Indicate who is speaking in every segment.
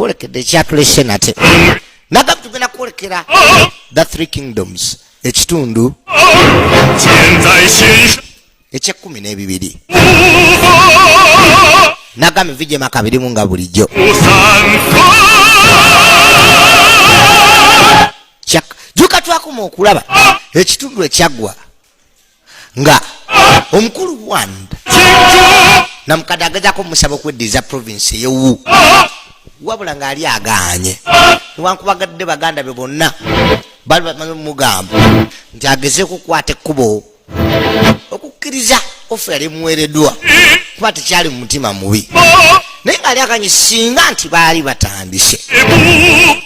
Speaker 1: twolekede ekyatulese nate nagamba tugenda kwolekera the three kingdoms ekitundu ekyekumi n'ebibiri nagamba vijema kabirimu nga bulijjo juka twakuma okulaba ekitundu ekyaggwa nga omukulu wanda namukadde agezako musaba okweddiza province eyowu wabula ng'ali aganye newankubagadde baganda be bonna bali bamaze mugamba nti ageze kukwata ekkubo okukkiriza ofe yali muweereddwa kuba tekyali mu mutima mubi naye ng'ali aganye singa nti baali batandise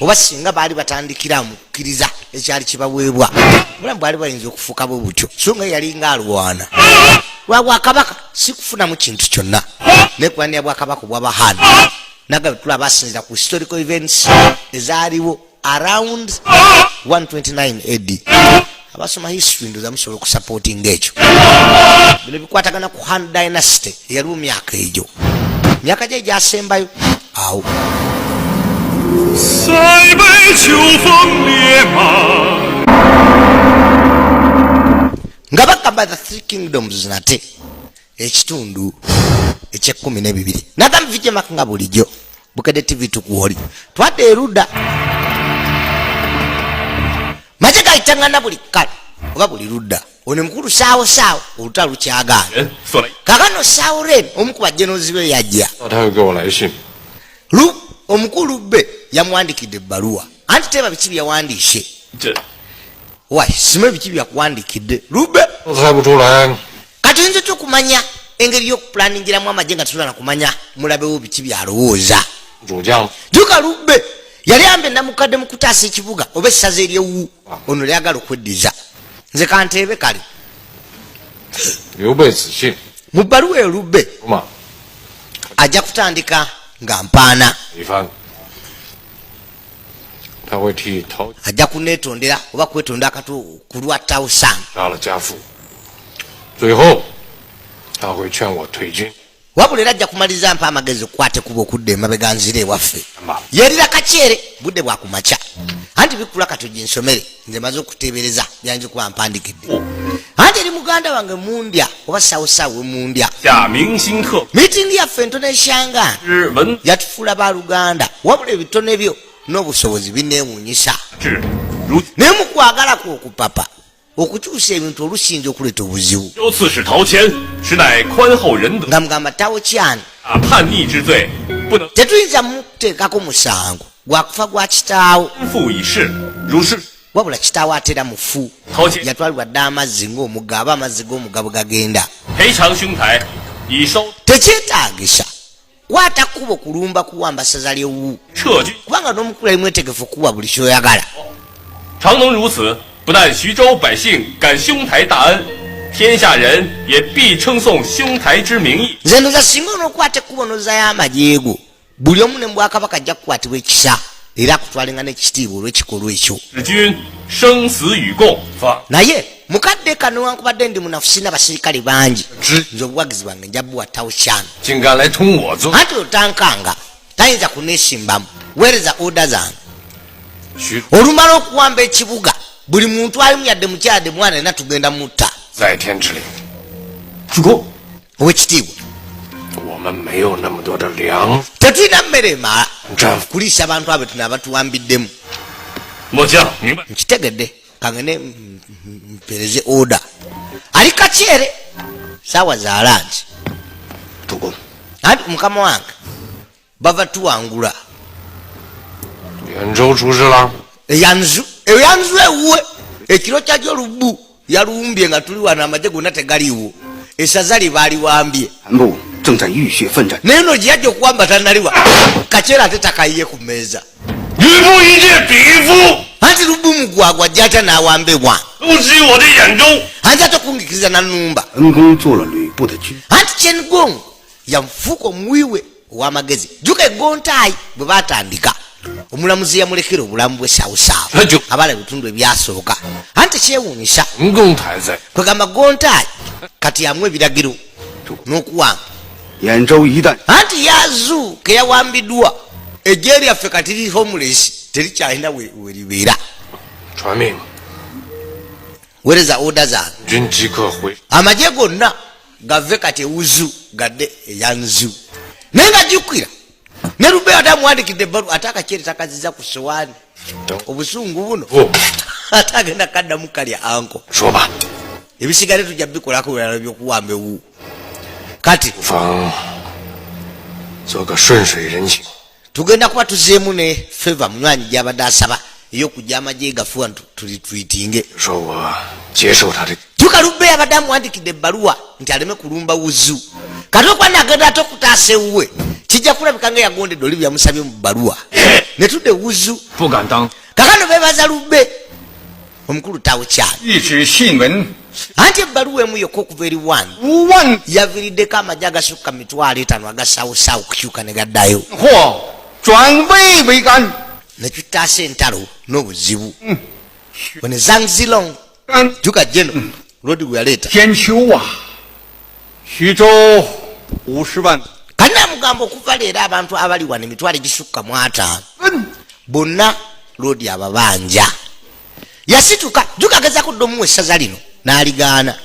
Speaker 1: oba singa baali batandikira mu kukkiriza ekyali kibaweebwa obulamu bwali bayinza okufuuka bwe butyo so nga yali ng'alwana lwa bwakabaka sikufunamu kintu kyonna nekulwanira bwakabaka obwabahani nagamba tulaba asinzira ku historical events ezaaliwo around 129 AD abasoma history ndoza musobola okusupportinga ekyo bino bikwatagana ku Han dynasty eyaliwo myaka egyo myaka gye gyasembayo awo nga bagamba the three kingdoms nate ekitundu ekyekumi n'ebibiri nagamba vijemaka nga bulijjo Bukedde TV tukuwoli twadde eruda maje gayitangana buli kale oba buli ludda one mukulu saawo olutalo lukyagaana kakano saawo ren omukuba jenozi we yajja omukulu be yamwandikidde ebbaluwa anti teba biki byawandiise wai sime biki byakuwandikidde lube kati oyinza otya okumanya engeri y'okuplaningiramu amagye nga tusobola nakumanya mulabewo biki byalowooza juka lube yali ambe namukadde mu kutaasa ekibuga oba essaza eryewu ono lyagala okweddiza nze kanteebe kale mu bbaluwa elubbe ajja kutandika nga mpaana ajja kuneetondera oba kwetondera akatu ku lwa 1000 wabula era ajja kumaliriza mpa amagezi okukwata kuba okudda emabega nzira ewaffe yerira kakyere budde bwakumakya anti bikula katogi nsomere nze maze okuteebereza byanji kuba mpandikidde anti eri muganda wange mundya oba sawosawo mundya miitingi yaffe entono esyanga yatufuula baluganda wabula ebitono ebyo n'obusobozi bineewuunyisa naye mukwagalako okupapa okukyusa ebintu olusinza okuleeta obuzibu nga mugamba tawo kyani tetuyinza muteekako musango gwakufa gwa kitaawo wabula kitaawo atera mufu yatwalibwa dde amazzi ng'omugga aba amazzi g'omugga bwe gagenda tekyetaagisa kwata kkubo kulumba kuwamba saza lyewu kubanga n'omukulu ali mwetegefu kuwa buli kyoyagala
Speaker 2: 不但徐州百姓感兄台大恩，天下人也必称颂兄台之名义。
Speaker 1: nze ndoza singa onokwata ekkubo nozayo amajeego buli omu ne mbwakabaka ajja kukwatibwa ekisa era akutwalenga n'ekitiibwa olw'ekikolwa ekyo naye mukadde kano wankubadde ndi munafusi n'abasirikale bangi nze obuwagizi bwange nja buwatawo kyano anti otankanga tayinza kuneesimbamu weereza oda zange olumala okuwamba ekibuga buli muntu alimu yadde mukyadde mwana era tugenda mutta owekitiibwa tetulina mmere emala kuliisa abantu abo tunaabatuwambiddemu nkitegedde kangene mpereze oda ali kakyere saawa za langi anti mukama wange bava tuwangula eyanzu ewuwe ekiro kyajyo olubu yalumbye nga tuli wano amagye gonna tegaliwo esaza libaaliwambye naye no gye yajja okuwamba tanaliwa kakyera ate takayiye ku mmeeza anti lubu mugwagwa jjata n'awambebwa anti ate okungikiriza nanumba anti kyengong yamufuuka omuwiwe ow'amagezi juka egontaayi bwe batandika omulamuzi yamulekera obulamu bwe saawusaawu abala ebitundu ebyasooka anti kyewuunyisa kwegamba gontaayi kati yamu ebiragiro n'okuwamba anti yazuuka eyawambiddwa ejje lyaffe kati liri homeless terikyalina weribeera.
Speaker 3: 传命，
Speaker 1: wereza oda zange
Speaker 3: 军即刻回。
Speaker 1: amagye gonna gave kati ewuzu gadde eyanzu naye nga jjukira ne Lubbe ate amuwandikidde ebbalu ate akakyere takaziza ku sowaani obusungu buno ate agenda kaddamu kalya anko
Speaker 3: 说吧，
Speaker 1: ebisigale tujja bikolako birala byokuwamba ewu kati
Speaker 3: 不妨做个顺水人情。
Speaker 1: tugenda kuba tuzeemu ne feva munywanyi gyabadde asaba ey'okujja amagye gafuwa tulitwitinge
Speaker 3: 说我接受他的，
Speaker 1: tuka Lubbe yabadde amuwandikidde ebbaluwa nti aleme kulumba wuzu kati okwana agenda ate okutaasa ewuwe kijja kulabika nga yagondedde oli byamusabye mu bbaluwa ne tudde wuzu
Speaker 4: 不敢当。
Speaker 1: kakano beebaza Lubbe omukulu tawe kyalo
Speaker 4: 一纸信文
Speaker 1: anti ebbaluwa emu yokka okuva eri wani
Speaker 4: 5万
Speaker 1: yaviiriddeko amagye agasukka 5,500 agasaawosaawo kukyuka ne gaddayo
Speaker 4: 货转危为干，
Speaker 1: ne tutaasa entalo n'obuzibu bwene zangzilong
Speaker 4: 干
Speaker 1: juga jeno lodi gwe yaleeta
Speaker 4: 天秋啊，徐州50万，
Speaker 1: kati namugamba okuva leero abantu abali wano emitwalo egisukka mu 5 bonna lodi ababanja yasituka jukagezako dda omuwa essaza lino n'aligaana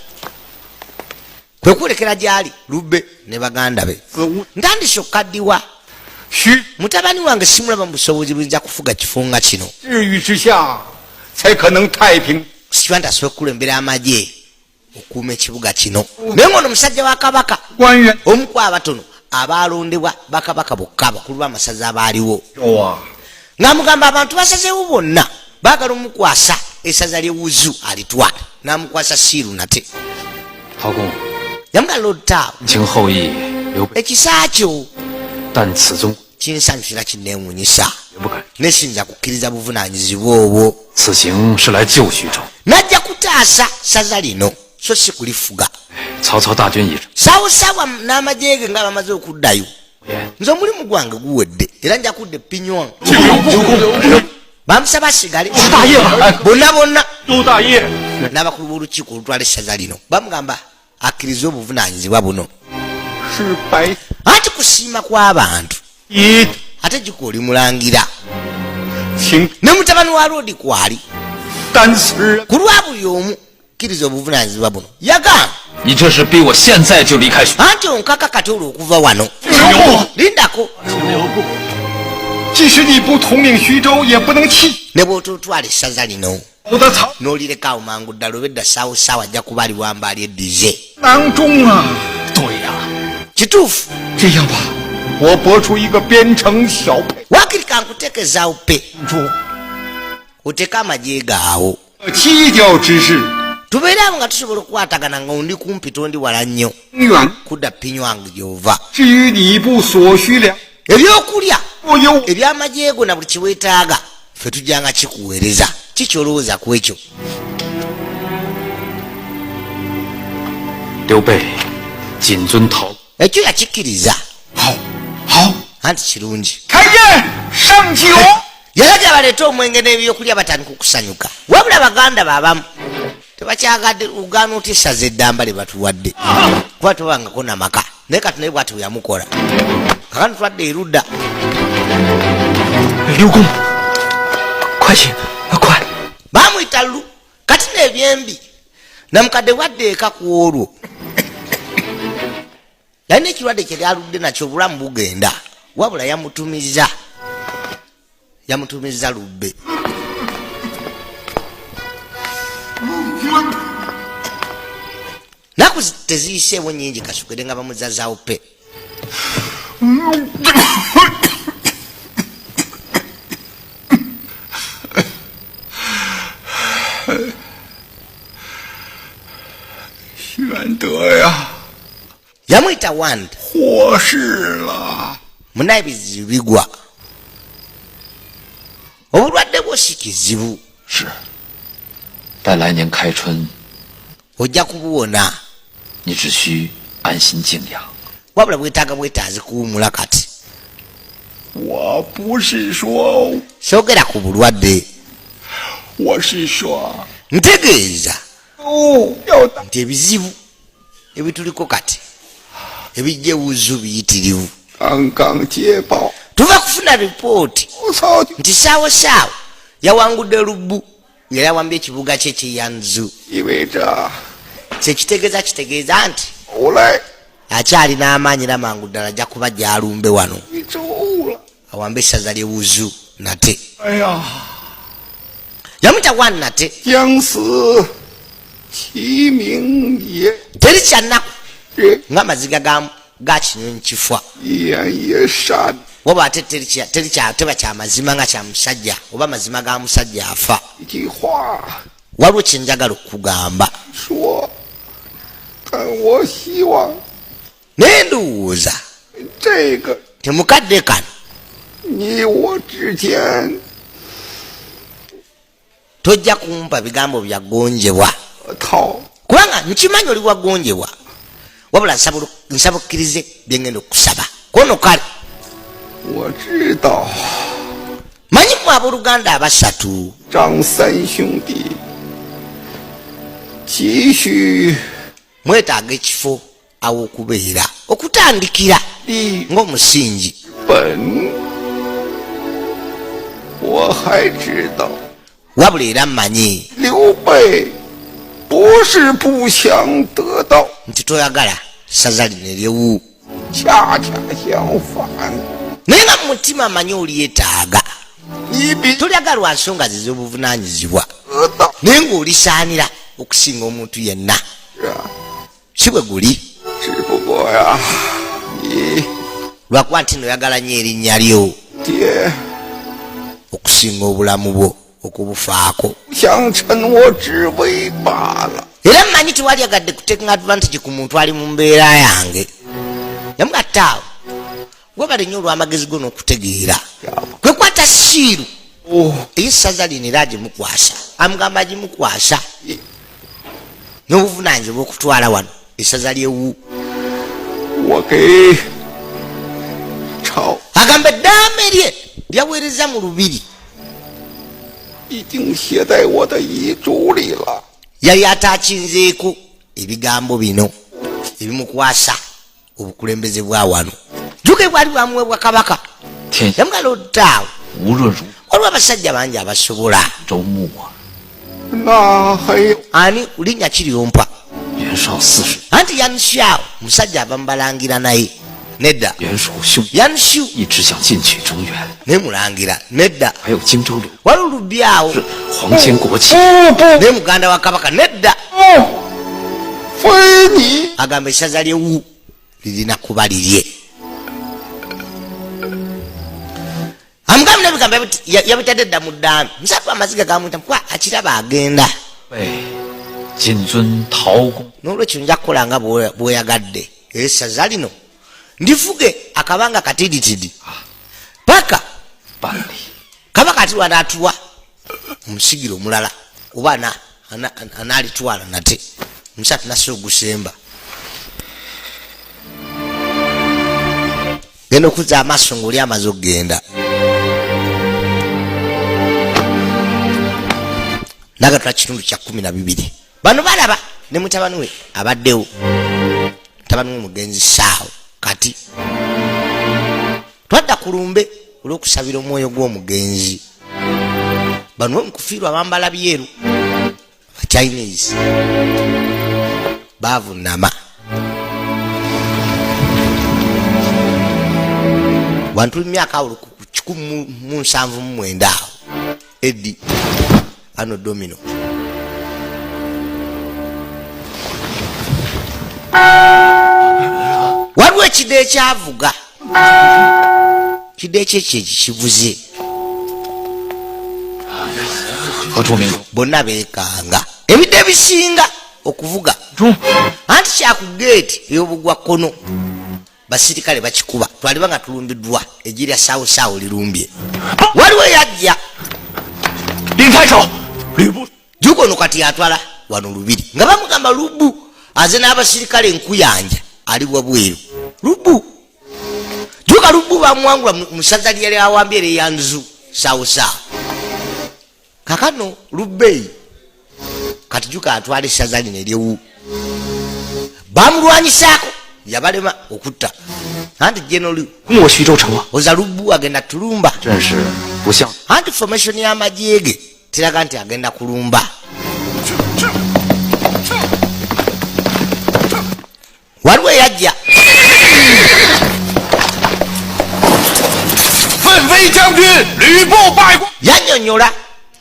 Speaker 1: kwe kwolekera gy'ali Lubbe ne baganda be
Speaker 4: 5ntandise
Speaker 1: okukaddiwa
Speaker 4: 需
Speaker 1: mutabani wange simulaba mu busobozi buyinza kufuga kifo nga kino
Speaker 4: 治愈之下，才可能太平。
Speaker 1: sikiba nti asobola okukulembera amagye okuuma ekibuga kino naye ngono omusajja wa kabaka
Speaker 4: 官员
Speaker 1: omu ku abatono abalondebwa bakabaka bokka abakulu b'amasaza abaaliwo
Speaker 4: 有啊，
Speaker 1: ng'amugamba abantu basazeewo bonna baagala omukwasa essaza ly'ewuzu alitwala n'amukwasa siiru nate
Speaker 3: 陶公，
Speaker 1: yamugala Lord Taawo
Speaker 3: 情后意刘备，
Speaker 1: ekisa kyo
Speaker 3: 但此宗
Speaker 1: kinsanyusira kinneewuunyisa
Speaker 3: 绝不敢。
Speaker 1: ne siyinza kukkiriza buvunaanyizibwa obwo
Speaker 3: 此行是来救徐州。
Speaker 1: najja kutaasa saza lino so si kulifuga
Speaker 3: 曹操大军已至，
Speaker 1: saawosaawa n'amagye ge nga bamaze okuddayo
Speaker 3: 也
Speaker 1: nze omulimu gwange guwedde era nja kudda epinywa bamusaba asigale bonna bonna
Speaker 4: 周大业
Speaker 1: n'abakulu b'olukiiko olutwala essaza lino bamugamba akkirize obuvunaanyizibwa buno
Speaker 4: 是白
Speaker 1: anti kusiima kw'abantu
Speaker 4: 衣
Speaker 1: ate jiko oli mulangira
Speaker 4: 请
Speaker 1: ne mutabani wa loodi kwali
Speaker 4: 担此人
Speaker 1: ku lwa buli omu kkiriza obuvunaanyizibwa buno yagamba
Speaker 3: 你这是逼我现在就离开徐州。
Speaker 1: anti onkaka kati olwo okuva wano lindako
Speaker 4: 即使你不统领徐州，也不能弃
Speaker 1: ne bw'otootwala essaza lino
Speaker 4: 我的曹
Speaker 1: n'olirekawo mangu ddala obedda saawosaawa ajja kuba ali wamba ali eddize
Speaker 4: 囊中啊！
Speaker 3: 对呀、
Speaker 1: kituufu
Speaker 4: 这样吧，我拨出一个边城小沛
Speaker 1: waakirika nkuteekezaawo pe
Speaker 4: 处
Speaker 1: oteeke amagye gaawo
Speaker 4: 七角之势，
Speaker 1: tubeere abo nga tusobola okukwatagana nga ondi kumpi tondi wala nnyo
Speaker 4: 远
Speaker 1: kudda pinywange gy'ova
Speaker 4: 至于你部所需粮，
Speaker 1: ebyokulya
Speaker 4: 我有
Speaker 1: ebyamagye go na buli kiweetaaga ffe tujjanga kikuweereza kikyolowooza ku ekyo
Speaker 3: 刘备谨遵陶，
Speaker 1: ekyo yakikkiriza
Speaker 4: 好，好，
Speaker 1: anti kirungi
Speaker 4: 开宴上酒。
Speaker 1: yalaga baleete omwenge n'ebyokulya batandika okusanyuka wabula baganda baabamu tebakyagadde ugaana oti essaza eddamba lye batuwadde kuba tobangako namaka naye kati naye bwati bweyamukola kakati twadde erudda
Speaker 3: 刘公，快请，快！
Speaker 1: bamuyita lu kati n'ebyembi namukadde bwadde eka ku olwo yalina ekirwadde kye lyaludde nakyo obulamu bugenda wabula yamutumiza Lubbe naku teziyiseewo nnyingi kasukire nga bamuzazaawo pe
Speaker 4: 玄德呀，
Speaker 1: yamuyita wanda
Speaker 4: 祸事了！
Speaker 1: munaye bizibu bigwa obulwadde bwo si kizibu
Speaker 3: 是，待来年开春，
Speaker 1: ojja kubuwona
Speaker 3: 你只需安心静养。
Speaker 1: wabula bwetaaga bwetaazi kuwumula kati
Speaker 4: 我不是说，
Speaker 1: soogera ku bulwadde
Speaker 4: 我是说，
Speaker 1: ntegeeza
Speaker 4: 哦，要打
Speaker 1: nti ebizibu ebituliko kati ebijja ewuzu biyitirivu
Speaker 4: 刚刚捷报，
Speaker 1: tuva kufuna report
Speaker 4: 我操！
Speaker 1: nti saawo yawangudde Lubbu nga yawambye ekibuga kye Kiyanzu.
Speaker 4: 意味着
Speaker 1: kitegeeza nti
Speaker 4: 后来
Speaker 1: akyalina amaanyi era mangu ddala ajja kuba gyalumbe wano
Speaker 4: 你走了。
Speaker 1: awambe essaza ly'Ewuzu nate.
Speaker 4: 哎呀，
Speaker 1: yamuyita Wan Nate.
Speaker 4: 将死其名也，
Speaker 1: teri kyannaku
Speaker 4: 这
Speaker 1: ng'amaziga ga kinyonyi kifwa
Speaker 4: 一言也善。
Speaker 1: waba ate teba kyamazima nga kya musajja oba mazima ga musajja afa.
Speaker 4: 一句话
Speaker 1: waliwo kye njagala okugamba
Speaker 4: 说，但我希望
Speaker 1: naye ndowooza
Speaker 4: 这个
Speaker 1: temukadde kano
Speaker 4: 你我之间
Speaker 1: tojja kumpa bigambo bya gonjebwa
Speaker 4: 套
Speaker 1: kubanga nkimanyi oli wagonjebwa wabula nsaba okkirize byengenda okusaba kono kale
Speaker 4: 我知道
Speaker 1: manyi mu abooluganda abasatu
Speaker 4: 张三兄弟急需
Speaker 1: mwetaaga ekifo aw'okubeera okutandikira
Speaker 4: 立
Speaker 1: ng'omusingi.
Speaker 4: 本，我还知道
Speaker 1: wabula era mmanyi
Speaker 4: 刘备不是不想得到，
Speaker 1: nti toyagala ssaza lino eryewu
Speaker 4: 恰恰相反，
Speaker 1: naye nga mu mutima amanyi olyetaaga
Speaker 4: 你比
Speaker 1: tolyagala lwa nsonga ze z'obuvunaanyizibwa
Speaker 4: 得到
Speaker 1: naye ng'olisaanira okusinga omuntu yenna
Speaker 4: 是啊，
Speaker 1: si bwe guli
Speaker 4: 只不过呀，你
Speaker 1: lwakuba nti noyagala nnyo erinnya lyo
Speaker 4: 爹
Speaker 1: okusinga obulamu bwo okubufaako
Speaker 4: 想趁我之危罢了。
Speaker 1: era mmanyi tewalyagadde kutekinga advantage ku muntu ali mu mbeera yange. yamugattaawo webale nnyo olw'amagezi go n'okutegeera kwekwata siiru
Speaker 4: 哦，
Speaker 1: ey'essaza lino era agimukwasa amugamba agimukwasa n'obuvunanyizibwa okutwala wano essaza ly'Ewu.
Speaker 4: 我给朝
Speaker 1: agamba eddaame lye lyaweereza mu Lubiri
Speaker 4: 已经写在我的遗嘱里了。
Speaker 1: yali ataakinzeeko ebigambo bino ebimukwasa obukulembeze bwa wano. jjuke bwali bwamuweebwa kabaka
Speaker 5: 天下
Speaker 1: yamugala ottaawo
Speaker 5: 无论如
Speaker 1: waliwo abasajja bangi abasobola
Speaker 5: 周穆啊，
Speaker 4: 那还有
Speaker 1: ani linnya kiryompa
Speaker 5: 袁绍40，
Speaker 1: anti yanshawo musajja ava mubalangira naye nedda
Speaker 5: 袁术兄
Speaker 1: yanshu
Speaker 5: 一直想进取中原，
Speaker 1: naye mulangira nedda
Speaker 5: 还有荆州刘
Speaker 1: waliwo lubyawo
Speaker 5: 皇亲国戚，
Speaker 1: naye muganda wa kabaka nedda
Speaker 4: 非你
Speaker 1: agamba essaza ly'Ewu lirina kuba lirye. amugambi nebigambo yabitadde dda mu ddaami musatu amaziga gamwita mukuba akiraba agenda
Speaker 5: 为谨遵陶公
Speaker 1: n'olwekyo nja kukola nga bweyagadde era essaza lino ndifuge akabanga katiditidi paka
Speaker 5: 办理。
Speaker 1: kabaka ati lwanaatuwa omusigiro omulala oba anaalitwala nate musatu nassa ogusemba genda okuzza amaaso ng'oli amaze okgenda nagatula kitundu kya 12 bano balaba ne mutabani we abaddewo mutabani we mugenzi saawo kati twadda ku lumbe olw'okusabira omwoyo gw'omugenzi. bano omukufiirwa bambala byeru abachinese bavunama bantu emyaka 179 awo Eddie ano domino waliwo ekide ekyavuga kide kyekyo kivuze
Speaker 5: 何处民众？
Speaker 1: bonna beekanga ebidde ebisinga okuvuga
Speaker 5: 中
Speaker 1: anti kyaku geeti ey'obugwa kkono basirikale bakikuba twaliba nga tulumbiddwa ejirya saawo lirumbye waliwo yajja
Speaker 5: 林太守，吕布
Speaker 1: juko ono kati yatwala wano Lubiri nga bamugamba Lubbu aze n'abasirikale enkuyanja ali wabweru Lubbu juka Lubbu bamuwangula musaza lyali awambye eryanzu saawo kakano Lubbeyi kati juka atwala essaza lino ery'Ewu bamulwanyisaako yabalema okutta anti general
Speaker 5: 攻我徐州城啊！
Speaker 1: oza lubu agenda tulumba
Speaker 5: 真是不像。
Speaker 1: anti formation y'amagye ge tiraga nti agenda kulumba waliwo eyajja
Speaker 3: 奋飞将军吕布拜过。
Speaker 1: yannyonnyola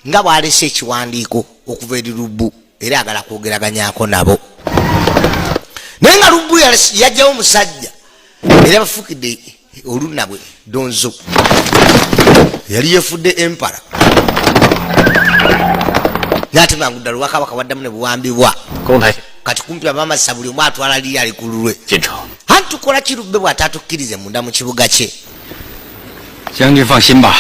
Speaker 1: nga bw'alese ekiwandiiko okuva eri lubu era agala kwogeraganyako nabo naye nga lubu yajjawo omusajja era bafukidde olunabwe donzo yali yefudde empala n'atemangu ddala lwakabaka waddamu ne buwambibwa
Speaker 5: 公台
Speaker 1: kati kumpi abamasa buli omu atwala liri ali ku lulwe
Speaker 5: 进城。
Speaker 1: anti tukola ki lubbe bw'ataatukkirize munda mu kibuga kye
Speaker 5: 将军放心吧，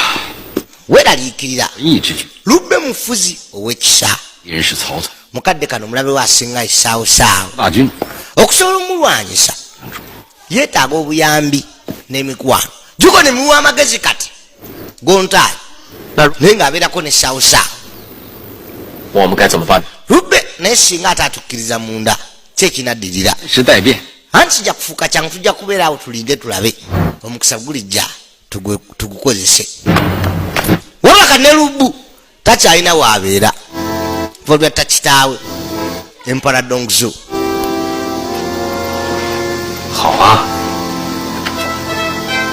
Speaker 1: weeraliikirira
Speaker 5: 一之举
Speaker 1: lubbe mufuzi ow'ekisa
Speaker 5: 敌人是曹操，
Speaker 1: mukadde kano mulabe we asinga esaawosaawo
Speaker 5: 大军
Speaker 1: okusobola omulwanyisa yeetaaga obuyambi n'emikwano juko ne muwa amagezi kati gontaayi naye ng'abeerako n'esaawosaawo
Speaker 5: 我们该怎么办呢？
Speaker 1: lubbe naye singa ate atukkiriza munda kyekinaddirira
Speaker 5: 时代变，
Speaker 1: anti kijja kufuuka kyangu tujja kubeeraawo tulinde tulabe omukisa gulijja tugukozese wabaka ne lubbu takyalina waabeera volbyatta kitaawe empala dongzo
Speaker 5: 好啊！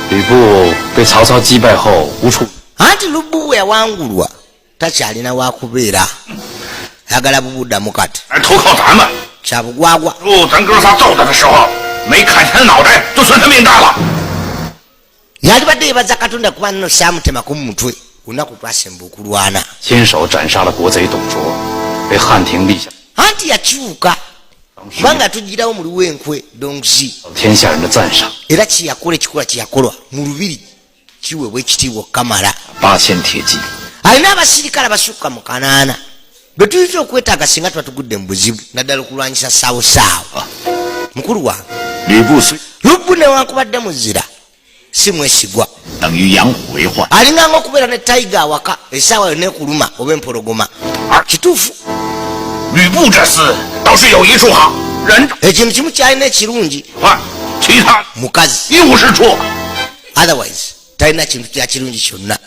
Speaker 5: 吕布被曹操击败后无处，
Speaker 1: anti lubbu bwe yawangulwa takyalina waakubeera ayagala bubuddamu kati
Speaker 3: 来投靠咱们。
Speaker 1: kyabugwagwa
Speaker 3: 哦，咱哥仨揍他的时候，没砍下脑袋，就算他命大了。
Speaker 1: yalibadde yebaza katonda kuba nno saamutemako mu mutwe olunaku twasemba okulwana
Speaker 5: 亲手斩杀了国贼董卓，被汉廷立下
Speaker 1: anti yakyuka kubanga tugirawo muliwo enkwe dongzi
Speaker 5: 天下人的赞赏。
Speaker 1: era kyeyakola ekikola kyeyakolwa mu lubiri kiweebwa ekitiibwa okukamala
Speaker 5: 8000铁骑，
Speaker 1: alina abasirikale abasukka mu kanaana be tuyinza okwetaaga singa tuba tugudde mu buzibu naddala okulwanyisa saawosaawa mukulu wange
Speaker 3: 吕布虽
Speaker 1: lubbu newankubadde muzira si mwesigwa
Speaker 3: 等于养虎为患，
Speaker 1: alinganga okubeera ne tayiga awaka essaawa yonna ekuluma oba empologoma kituufu
Speaker 3: 吕布这厮倒是有一处好，人
Speaker 1: ekintu kimu kyalina ekirungi
Speaker 3: 换，其他
Speaker 1: mukazi
Speaker 3: 一无是处。
Speaker 1: otherwise talina kintu kya kirungi kyonna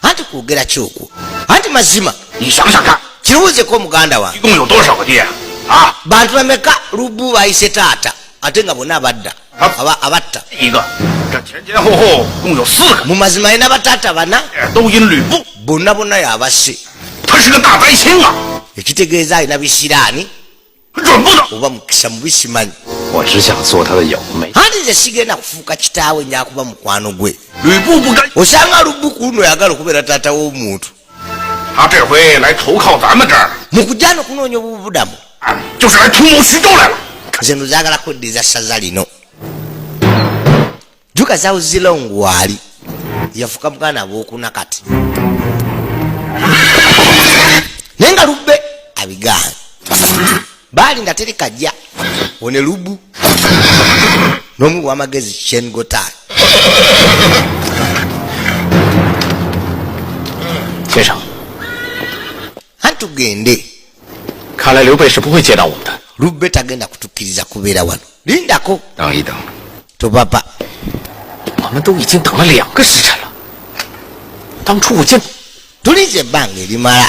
Speaker 1: anti kwogera kyokwo anti mazima
Speaker 3: 你想想看，
Speaker 1: kirubuuzeko omuganda wange
Speaker 3: 一共有多少个爹啊？
Speaker 1: bantu bameka lubbu bayise taata ate nga bonna abadda abatta
Speaker 3: 一个，这前前后后共有4个，
Speaker 1: mu mazima alina bataata bana
Speaker 3: 都因吕布，
Speaker 1: bonna bonna yabasse
Speaker 3: 他是个大灾星啊，
Speaker 1: ekitegeeza alina bisiraani
Speaker 3: 准不能。
Speaker 1: oba mukisa mubi simanyi
Speaker 5: 我只想做他的友妹。
Speaker 1: anti nze sigenda kufuuka kitaawe nyakuba mukwano gwe
Speaker 3: 吕布不甘，
Speaker 1: osanga lubbu ku luno yagala okubeera taata w'omuntu
Speaker 3: 他这回来投靠咱们这儿，
Speaker 1: mu kujja n'okunoonya obubudamu
Speaker 3: 就是来图谋徐州来了。
Speaker 1: nze ndozaagala kweddiza ssaza lino jukazawo zilongo waali yafuka muganda abookuna kati naye nga lubbe abigaana baalinda terikajja one lubbu n'omu w'amagezi kyengotaali
Speaker 5: 先生，
Speaker 1: anti tugende
Speaker 5: 看来刘备是不会接到我们的。
Speaker 1: lubbe tagenda kutukkiriza kubeera wano lindako
Speaker 5: 等一等，
Speaker 1: topapa
Speaker 5: 我们都已经等了2个时辰了。当初我见，
Speaker 1: tulize ebbanga erimala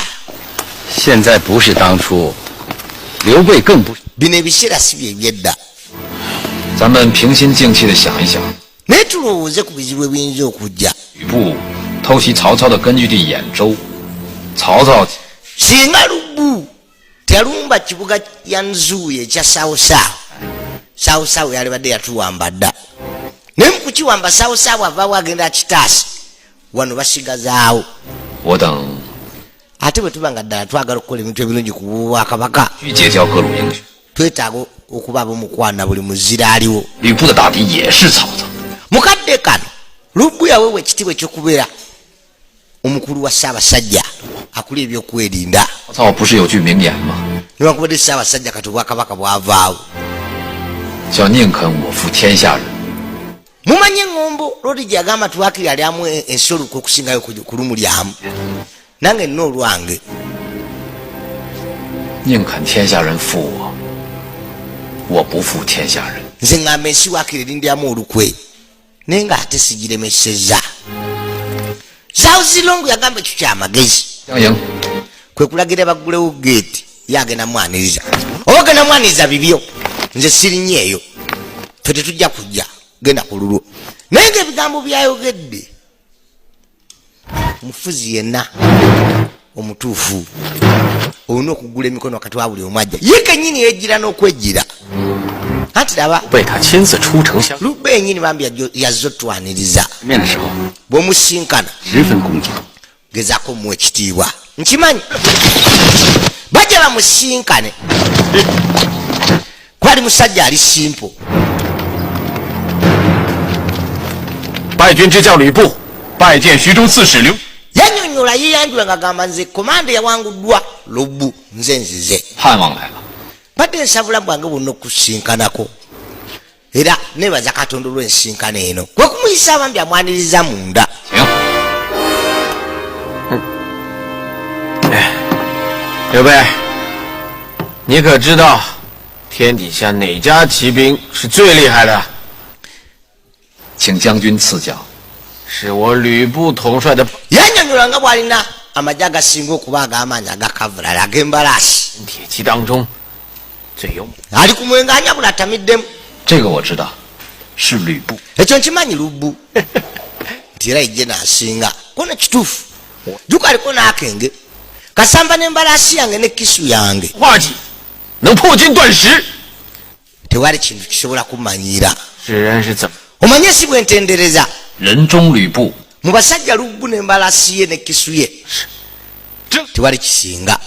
Speaker 5: 现在不是当初，刘备更不。
Speaker 1: bino ebiseera si bye byedda
Speaker 5: 咱们平心静气的想一想，
Speaker 1: naye tulowooze ku bizibu ebiyinza okujja
Speaker 5: 吕布偷袭曹操的根据地兖州，曹操
Speaker 1: singa lubbu teyalumba kibuga yanzuuyo ekya saawosaawo saawosaawo yalibadde yatuwamba dda naye mu kukiwamba saawosaawo avaawo agenda akitaasi wano basigazaawo
Speaker 5: 我等
Speaker 1: ate bwe tuba nga ddala twagala okukola ebintu ebirungi ku bwakabaka
Speaker 5: 去结交各路英雄。
Speaker 1: twetaaga okuba ab'omukwana buli muzira aliwo
Speaker 5: 吕布的大敌也是曹操，
Speaker 1: mukadde kano lubbu yaweebwa ekitiibwa ekyokubeera omukulu wa ssaabasajja akula ebyokwerinda
Speaker 5: 曹操不是有句名言吗？
Speaker 1: newankubadde ssaabasajja kati obwakabaka bwavaawo
Speaker 5: 叫宁肯我负天下人。
Speaker 1: mumanyi eŋŋombo lodi gye yagamba tuwakiri alyamu ensoluka okusingayo kulumulyamu nange nina olwange
Speaker 5: 宁肯天下人负我，我不负天下人。
Speaker 1: nze ŋŋamba ensi wakiri erindyamu olukwe naye ng'ate sigiremeseza. Zawuzilongo yagamba ekyo kyamagezi.
Speaker 5: 江营，
Speaker 1: Kwe kulagira baggulewo geeti ye agenda mwaniriza. Oba genda mwaniriza bibyo. Nze sirinye eyo. Ffe tetujja kujja. Genda ku lulwo. Naye ng'ebigambo byayogedde. Omufuzi yenna omutuufu olina okugula emikono wakati wa buli omu ajja. Ye kennyini yejjira n'okwejjira. Anti laba
Speaker 5: 被他亲自出城相
Speaker 1: Lubbe yennyini bambi yazze otwaniriza.
Speaker 5: 面的时候，
Speaker 1: Bw'omusinkana
Speaker 5: 十分恭敬。
Speaker 1: gezaako muwa ekitiibwa. Nkimanyi bajja bamusinkane. Kwali musajja ali simple.
Speaker 2: 败军之将吕布拜见徐州刺史刘。
Speaker 1: Yannyonnyola yeyanjula ng'agamba nze komanda yawanguddwa Lubbu nze nzize.
Speaker 5: 盼望来了，
Speaker 1: Badde nsabula bwange bwonna okusinkanako. Era nebaza Katonda olw'ensinkano eno. Kwe kumuyisa abambi amwaniriza munda.
Speaker 5: 行。刘备，你可知道天底下哪家骑兵是最厉害的？请将军赐教。是我吕布统帅的
Speaker 1: Yannyonnyola nga bw'alina amagye agasinga okuba ag'amaanyi agakavulala ag'embalaasi.
Speaker 5: 铁骑当中最有。
Speaker 1: Ali ku mwenga anyabula atamiddemu.
Speaker 5: 这个我知道，是吕布。
Speaker 1: Ekyo nkimanyi Lubbu. Nti era ijje n'asinga. Kona kituufu. Jjuka aliko n'akenge. Kasamba n'embalaasi yange ne kisu yange.
Speaker 5: 画戟能破金断石。
Speaker 1: Tewali kintu kisobola kumanyiira.
Speaker 5: 世人是怎么？
Speaker 1: Omanye si bwe ntendereza.
Speaker 5: 人中吕布，
Speaker 1: Mu basajja Lubbu n'embalaasi ye ne kisu ye. Tewali kisinga.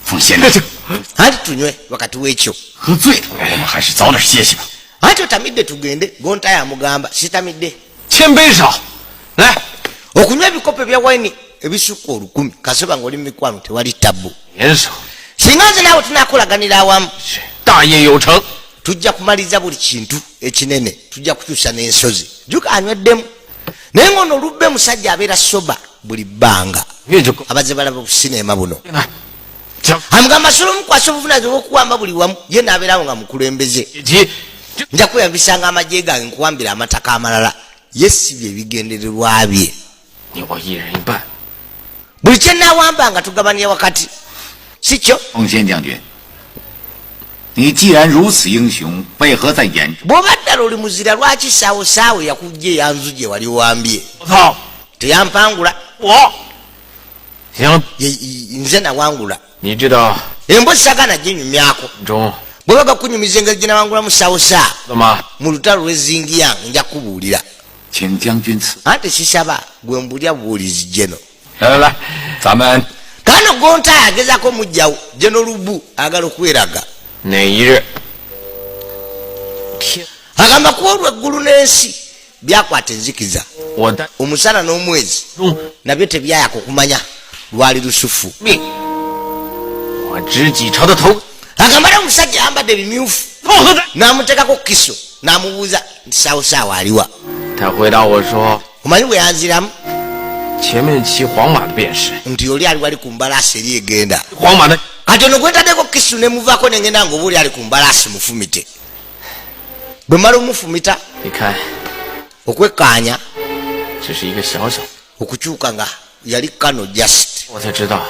Speaker 3: 奉先生，
Speaker 1: Anti tunywe wakati w'ekyo.
Speaker 3: 喝醉了，我们还是早点歇息吧。
Speaker 1: Anti otamidde tugende. Gonta yamugamba sitamidde.
Speaker 5: 谦卑少。来，
Speaker 1: Okunywa ebikopo ebya wayini ebisukka 1000 kasoba ng'oli mu mikwano tewali tabbu.
Speaker 5: 联手，
Speaker 1: Singa nze naawe tunaakolaganira awamu.
Speaker 5: 大业有成。
Speaker 1: Tujja kumaliza buli kintu ekinene. Tujja kukyusa n'ensozi. Jjuka anyweddemu. Naye ng'ono Lubbe musajja abeera soba buli bbanga.
Speaker 5: 越就够。
Speaker 1: Abazze balaba ku sinema buno.
Speaker 5: 将
Speaker 1: Amugamba masolo omukwasa obuvunaanyizibwa okuwamba buli wamu. Ye n'abeerawo nga mukulembeze.
Speaker 5: 以及
Speaker 1: Nja kweyambisanga amagye gange nkuwambira amataka amalala. Ye si bye bigendererwa bye.
Speaker 5: 你我一人一半。
Speaker 1: Buli kye nnaawambanga tugabanya wakati. Si kyo?
Speaker 3: 奉先将军，你既然如此英雄，为何在眼中？
Speaker 1: Bw'oba ddala oli muzira lwaki saawosaawo yakujja eyanzu gye wali wambye?
Speaker 5: 我操！
Speaker 1: Teyampangula.
Speaker 5: 我行，
Speaker 1: Nze nawangula.
Speaker 5: 你知道
Speaker 1: Emboozi sagana ginyumyako.
Speaker 5: 中
Speaker 1: Bwe baga kunyumiza engeri gye nawangulamu saawosaawo
Speaker 5: 了吗？
Speaker 1: mu lutalo lw'ezzingi yange nja kubuulira.
Speaker 3: 请将军赐。
Speaker 1: Anti sisaba gwe mbulya buwulizi Jeno.
Speaker 2: 来来来，咱们
Speaker 1: Kano Gonta yagezaako mujjawo Jeno Lubbu agala okweraga.
Speaker 5: 哪一日？天，
Speaker 1: Agamba kuba olweggulu n'ensi byakwata enzikiza.
Speaker 5: 我的
Speaker 1: Omusana n'omwezi
Speaker 5: 中
Speaker 1: nabyo tebyayaka okumanya lwali lusufu.
Speaker 5: 命，我执几朝的头，
Speaker 1: Agamba era omusajja ayambadde ebimyufu
Speaker 5: 放何在？
Speaker 1: n'amuteekako kiso n'amubuuza nti saawosaawo aliwa.
Speaker 5: 他回答我说
Speaker 1: Omanyi bwe yanziramu
Speaker 5: 前面骑黄马的便是
Speaker 1: nti oli ali wali ku mbalaasi eri egenda.
Speaker 5: 黄马的，
Speaker 1: Kati ono gwentaddeko kisu ne muvaako ne ngenda ng'oba oli ali ku mbalaasi mufumite. Bwe mmala omufumita
Speaker 5: 你看，
Speaker 1: okwekkaanya
Speaker 5: 这是一个小小，
Speaker 1: okukyuka nga yali kano just
Speaker 5: 我才知道，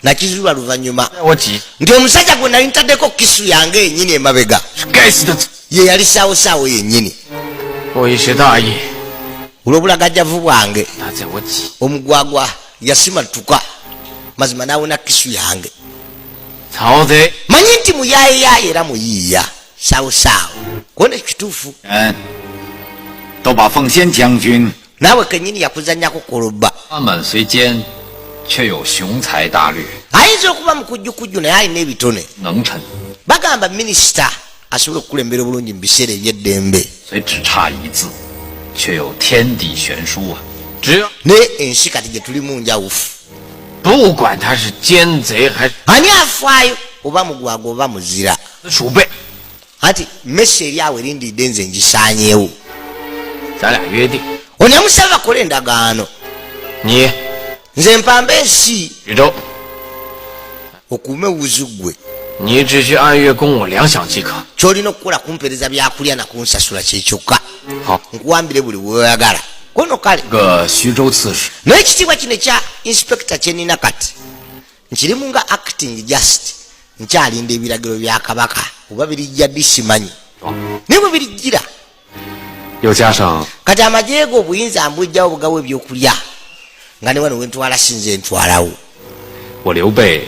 Speaker 1: nakizulwa luvannyuma
Speaker 5: 我挤
Speaker 1: nti omusajja gwe nali ntaddeko kisu yange yennyini emabega
Speaker 5: 是该死的，
Speaker 1: ye yali saawosaawo yennyini.
Speaker 5: 我一时大意，
Speaker 1: olw'obulagajjavu bwange
Speaker 5: 他在我挤，
Speaker 1: omugwagwa yasimatuka mazima n'awona kisu yange.
Speaker 5: 曹贼
Speaker 1: Manyi nti muyaayeyaaya era muyiiya saawosaawo. Kuona ekituufu
Speaker 3: 人都把奉先将军
Speaker 1: naawe kennyini yakuzannyako koloba.
Speaker 5: 他们虽奸，却有雄才大略，
Speaker 1: Ayinza okuba mukujjukujju naye alina ebitone.
Speaker 5: 能臣，
Speaker 1: Bagamba minisita asobola okukulembera obulungi mu biseera eby'eddembe.
Speaker 5: 虽只差一字，却有天地悬殊啊！只要
Speaker 1: Naye ensi kati gye tulimu njawufu.
Speaker 5: 不管他是奸贼还是
Speaker 1: Ani afaayo oba mugwagwa oba muzira.
Speaker 5: 鼠辈，
Speaker 1: Anti mmesi eri awo erindiridde nze ngisaanyeewo.
Speaker 5: 咱俩约定，
Speaker 1: Onyamusaba bakole endagaano.
Speaker 5: 你
Speaker 1: Nze mpamba ensi
Speaker 5: 徐州
Speaker 1: okuume wuzu gwe.
Speaker 5: 你只需按月供我2饷即可。
Speaker 1: kyolina okukola kumpeereza byakulya nakunsasula kyekyokka.
Speaker 5: 好，
Speaker 1: nkuwambire buli weoyagala kono kale
Speaker 3: 个徐州刺史，
Speaker 1: naye ekitiibwa kino ekya inspector kyenina kati nkirimu nga acting just nkyalinda ebiragiro bya kabaka oba birijja ddi simanyi naye bwe birijjira
Speaker 3: 又加上
Speaker 1: kati amagye go obuyinza mbujjawo bugawo ebyokulya nga ne wano wentwala sinze ntwalawo
Speaker 3: 我刘备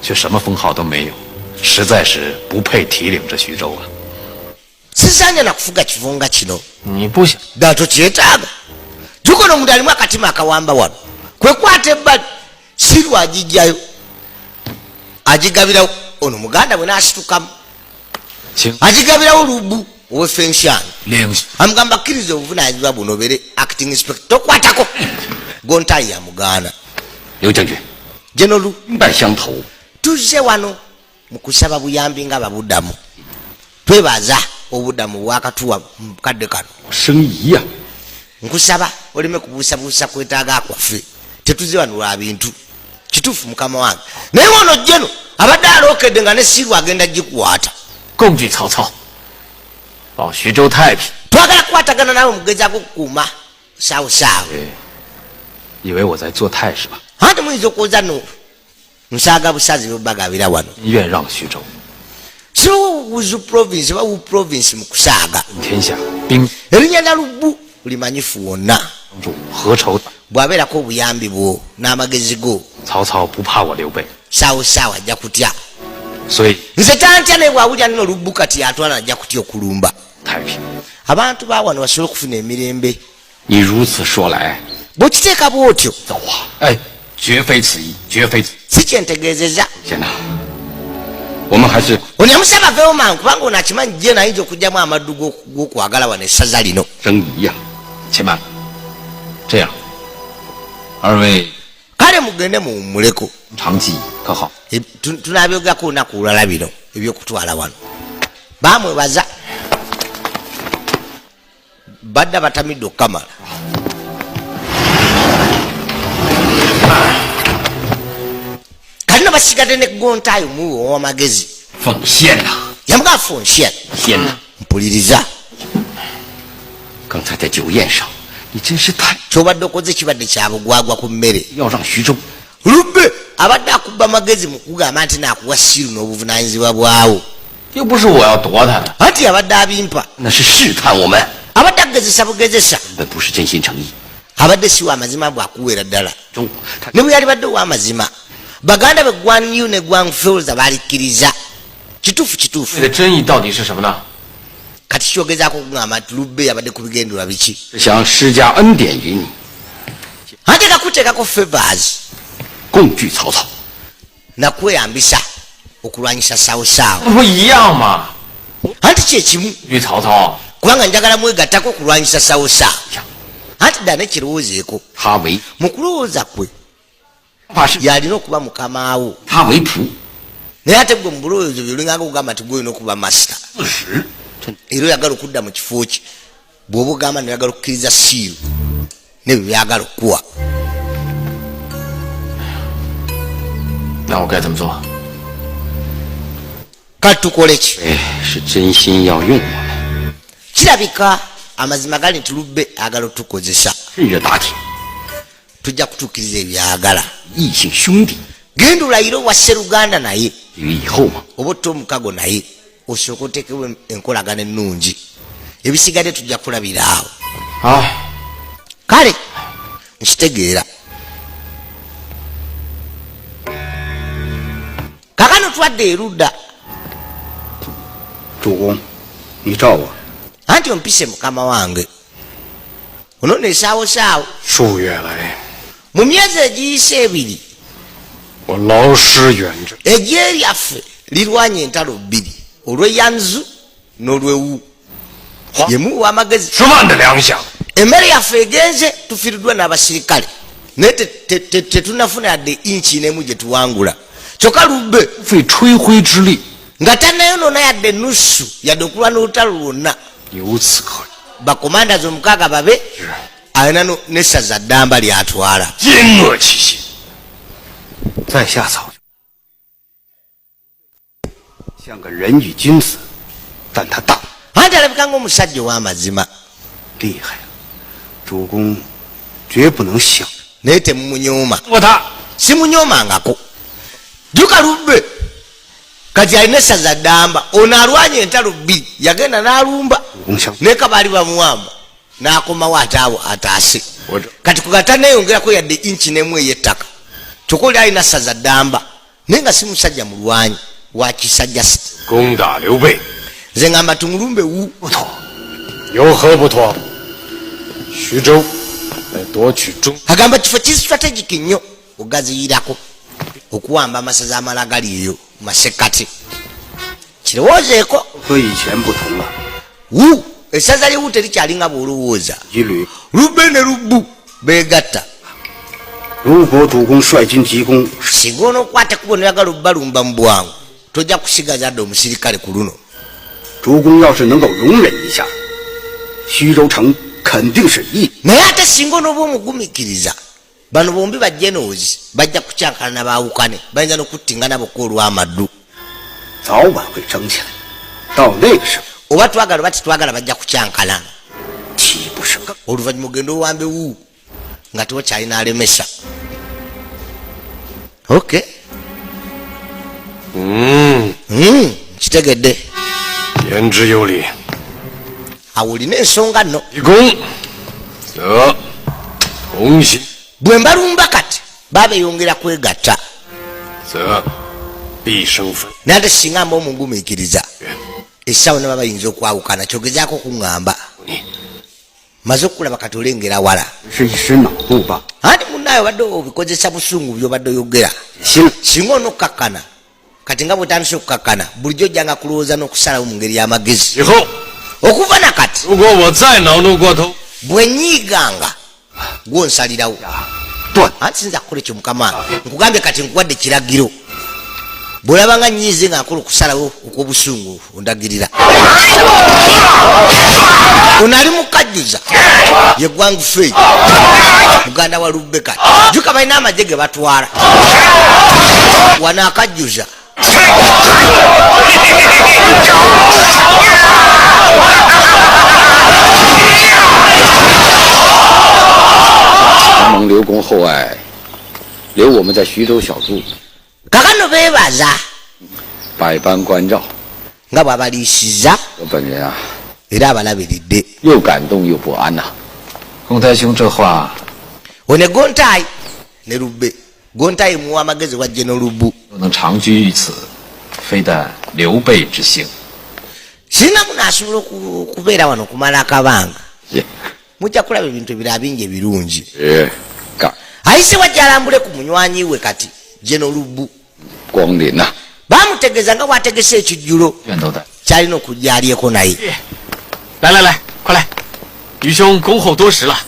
Speaker 3: 却什么封号都没有，实在是不配提领着徐州啊！
Speaker 1: sisaanya nakufuga kivunga kino
Speaker 5: 你不想
Speaker 1: ddala tokyetaaga jukono omuntu alimu akatima akawamba wano kwekwata ebbali si lwagijjayo agigabirawo ono muganda bwe naasitukamu
Speaker 3: 请
Speaker 1: agigabirawo lubu owefenshani
Speaker 3: 领
Speaker 1: amugamba kkiriza obuvunanyizibwa buno obere acting inspector tokwatako gontayi yamugaana
Speaker 3: 刘将军，
Speaker 1: genolu
Speaker 3: 兵败相投，
Speaker 1: tuzze wano mu kusaba buyambi nga babuddamu twebaza obuddamu bwakatuwa mu kadde kano
Speaker 3: 生疑呀、
Speaker 1: nkusaba oleme kubuusabuusa kwetaaga kwaffe tetuzze wano lwa bintu kituufu mukama wange naye ono jeno abadde alookedde nga ne siiru agenda gikwata
Speaker 5: 共拒曹操，保徐州太平。
Speaker 1: twagala kukwatagana nawe mugezaako okukuuma saawo saawo
Speaker 3: 以为我在做态势吧？
Speaker 1: anti muyinza okwoza no nsaaga busazi bwebagabira wano
Speaker 3: 愿让徐州
Speaker 1: so wuzu province oba wu province mu kusaaga
Speaker 3: 天下，兵
Speaker 1: erinnya na lubbu limanyifu wonna
Speaker 3: 主何愁？
Speaker 1: bw'abeerako obuyambi bwo n'amagezi go
Speaker 3: 曹操不怕我刘备，
Speaker 1: saawo saawo ajja kutya
Speaker 3: 所以
Speaker 1: nze tantya naye bwawulya nino lubbu kati atwala ajja kutya okulumba
Speaker 3: 太平。
Speaker 1: abantu ba wano basobole okufuna emirembe
Speaker 3: 你如此说来，
Speaker 1: bw'okiteeka bw'otyo
Speaker 3: 走啊！哎，绝非此意，绝非此。
Speaker 1: si kyentegeezeza
Speaker 3: 先生，我们还是
Speaker 1: ono yamusaba aveewo mangu kubanga ono akimanyi je nayinza okugyamu amaddu g'okwagala wano essaza lino
Speaker 3: 争疑呀、且慢，这样，二位
Speaker 1: kale mugende muwummuleko
Speaker 3: 长计可好？
Speaker 1: tunabyogerako olunaku olulala bino ebyokutwala wano bamwebaza badde batamidde okukamala kalina basigadde ne gontayo muwe owamagezi
Speaker 3: 奉献呐、
Speaker 1: yamugamba fonshen
Speaker 3: 天呐！
Speaker 1: mpuliriza
Speaker 3: 刚才在酒宴上，你真是太
Speaker 1: kyobadde okoze kibadde kyabugwagwa ku mmere
Speaker 3: 要让徐州
Speaker 1: lubbe abadde akubba amagezi mu kugamba nti naakuwa siiru n'obuvunanyizibwa bwawo
Speaker 5: 又不是我要夺他的，
Speaker 1: anti abadde abimpa
Speaker 3: 那是试探我们，
Speaker 1: abadde akugezesa bugezesa
Speaker 3: 根本不是真心诚意。
Speaker 1: abadde si wamazima bwakuweera ddala
Speaker 3: 中他
Speaker 1: ne bwe yalibadde owamazima baganda be gwanyu ne gwanfeoza balikkiriza kituufu
Speaker 5: 你
Speaker 1: kituufu
Speaker 5: 的真意到底是什么呢？
Speaker 1: kati kyogezaako okugamba nti lubbe yabadde ku bigenderwa biki
Speaker 3: 是想施加恩典于你，
Speaker 1: ate kakuteekako favors
Speaker 3: 共拒曹操。
Speaker 1: nakweyambisa okulwanyisa sawosaawo
Speaker 5: 那不一样吗？
Speaker 1: anti kyekimu
Speaker 5: 拒曹操，
Speaker 1: kubanga njagala mwegattako okulwanyisa sawosaawo anti ddala nekirowoozeeko
Speaker 3: 他为
Speaker 1: mu kulowooza kwe
Speaker 3: 怕是
Speaker 1: yalina okuba mukamaawo
Speaker 3: 他为仆，
Speaker 1: naye ate gwe mu bulowoozo bye olinganga okugamba nti gwe olina okuba masita
Speaker 3: 自食。
Speaker 1: era oyagala okudda mu kifo kye bw'oba ogamba noyagala okukkiriza siiru nebyo byagala okuwa
Speaker 5: 那我该怎么做？
Speaker 1: kati tukole ki
Speaker 3: 哎，是真心要用我们，
Speaker 1: kirabika amazima gali nti lubbe agala otukozesa
Speaker 3: 趁热打铁，
Speaker 1: tujja kutuukiriza ebyagala
Speaker 3: 异姓兄弟，
Speaker 1: genda olayire owa sseruganda naye
Speaker 3: 于以后嘛，
Speaker 1: oba otta omukago naye osooka oteekewo enkolagana ennungi ebisigadde tujja kulabira awo
Speaker 5: 好，
Speaker 1: kale nkitegeera kakano twadde erudda
Speaker 3: 主公，你召我
Speaker 1: anti ompise mukama wange onono esaawosaawo
Speaker 4: 数月来，
Speaker 1: mu myezi egiyise ebiri
Speaker 4: 我劳师远征，
Speaker 1: eggye lyaffe lirwanya entalo bbiri olw'eyanzu n'olwewu yemuwa amagezi
Speaker 4: 10万的粮饷，
Speaker 1: emmere yaffe egenze tufiiriddwa n'abasirikale naye tetunafuna yadde inchi n'emu gye tuwangula kyokka lubbe
Speaker 3: 费吹灰之力，
Speaker 1: nga tannayonoona yadde nusu yadde okulwana olutalo lwonna
Speaker 3: 由此可知，
Speaker 1: bakomandas omukaaga babe alina n'essaza ddamba lyatwala
Speaker 4: 奸恶其心。在下曹，
Speaker 6: 像个人与君子，但他大
Speaker 1: ate alabika ng'omusajja ow'amazima
Speaker 6: 厉害，主公绝不能小。
Speaker 1: naye temumunyooma
Speaker 5: 我他
Speaker 1: simunyoomangako juka lubbe kati alina essaza ddamba ono alwanye entalo bbiri yagenda n'alumba
Speaker 6: 主公相
Speaker 1: naye kabaali bamuwamba n'akomawo ate abo ataase kati kugata neeyongerako yadde inchi n'emu ey'ettaka kyokka oli alina ssaza ddamba naye nga si musajja mulwanyi wa kisajja
Speaker 3: 攻打刘备
Speaker 1: nze ngamba tumulumbe wu
Speaker 3: 不妥，有何不妥？徐州来夺取中，
Speaker 1: agamba kifo ki strategic nnyo ogaziyirako okuwamba amasaza amala gali eyo mu masekkati kirowoozeeko
Speaker 6: 和以前不同了，
Speaker 1: wu essaza lyewu terikyalinga bw'olowooza
Speaker 6: 一旅
Speaker 1: lubbe ne lubbu beegatta
Speaker 6: 如果主公率军急攻，
Speaker 1: singa onookwata kuba noyagala obbalumba mu bwangu tojja kusigaza dde omusirikale ku luno
Speaker 6: 主公要是能够容忍一下，徐州城肯定是一。
Speaker 1: naye ate singa onooba omugumikiriza bano bombi bajenozi bajja kucyankana nabawukane bayinza n'okuttinga nabokka olw'amaddu
Speaker 6: 早晚会争起来，到那个时候，
Speaker 1: oba twagala oba tetwagala bajja kucyankana
Speaker 6: 岂不是更？
Speaker 1: oluvannyuma ogenda owambe wu nga tewakyalina alemesa ok kitegedde
Speaker 3: 言之有理。
Speaker 1: awo olina ensonga nno
Speaker 3: 一攻则同心，
Speaker 1: bwe mbalumba kati baabeyongera kwegatta
Speaker 3: 则必生分。
Speaker 1: naye ate singa mba omungumiikiriza essaawa ne baba bayinza okwawukana kyogezaako kuŋŋamba maze okulaba kati olengera wala
Speaker 6: 是一时恼怒吧？
Speaker 1: anti munnayo obadde obikozesa busungu byobadde oyogera
Speaker 6: 心
Speaker 1: singa onokkakkana kati nga bwetandise okukakkana bulijjo ojjanga kulowooza n'okusalawo mu ngeri y'amagezi
Speaker 3: 以后
Speaker 1: okuva na kati
Speaker 3: 如果我再恼怒过头，
Speaker 1: bwe nyiiganga gwonsalirawo
Speaker 6: 断
Speaker 1: anti sinza kukola ekyo mukama nkugambye kati nkuwadde kiragiro bwolabanga nyiize nga nkola okusalawo okw'obusungu ondagirira ono ali mukajjuza ye gwangu fei muganda wa lubbeka juka balina amagye ge batwala wano akajjuza
Speaker 7: 蒙刘公厚爱，留我们在徐州小住，
Speaker 1: kakano beebaza
Speaker 7: 百般关照。
Speaker 1: nga bw'abaliisiza
Speaker 7: 我本人啊，
Speaker 1: era abalabiridde
Speaker 7: 又感动又不安呐、公太兄这话
Speaker 1: one gontayi ne lubbe gontayi muwa amagezi wajje n'olubbu
Speaker 7: 若能长居于此，非但刘备之幸，
Speaker 1: singa munaasobola okubeera wano okumala akabanga
Speaker 7: 也
Speaker 1: mujja kulaba ebintu ebirala bingi ebirungi
Speaker 7: 是感
Speaker 1: ayise wajja alambule ku munywanyi we kati gye n'olubbu
Speaker 7: 光临呐、
Speaker 1: baamutegeeza nga bw'ategese ekijjulo
Speaker 7: 愿都在。
Speaker 1: kyalina okujja alyeko naye
Speaker 5: 来来来，快来！愚兄恭候多时了。